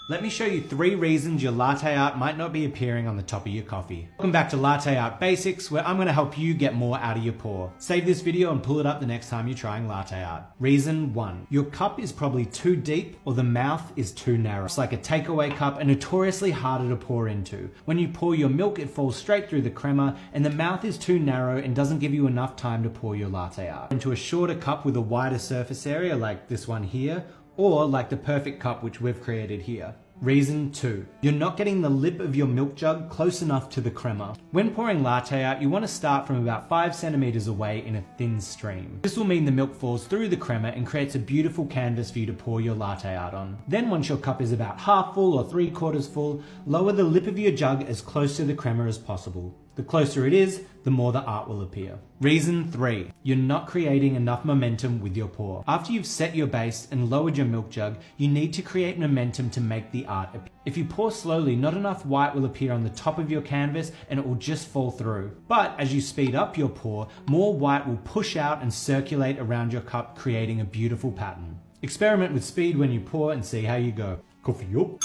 Let me show you 3 reasons your latte art might not be appearing on the top of your coffee. Welcome back to Latte Art Basics, where I'm going to help you get more out of your pour. Save this video and pull it up the next time you're trying latte art. Reason 1. Your cup is probably too deep or the mouth is too narrow. It's like a takeaway cup and notoriously harder to pour into. When you pour your milk, it falls straight through the crema and the mouth is too narrow and doesn't give you enough time to pour your latte art. Into a shorter cup with a wider surface area like this one here, or like the perfect cup which we've created here. Reason 2. You're not getting the lip of your milk jug close enough to the crema. When pouring latte art, you want to start from about 5 centimeters away in a thin stream. This will mean the milk falls through the crema and creates a beautiful canvas for you to pour your latte art on. Then once your cup is about half full or 3/4 full, lower the lip of your jug as close to the crema as possible. The closer it is, the more the art will appear. Reason 3. You're not creating enough momentum with your pour. After you've set your base and lowered your milk jug, you need to create momentum to make the art appear. If you pour slowly, not enough white will appear on the top of your canvas and it will just fall through. But as you speed up your pour, more white will push out and circulate around your cup, creating a beautiful pattern. Experiment with speed when you pour and see how you go. Coffee up.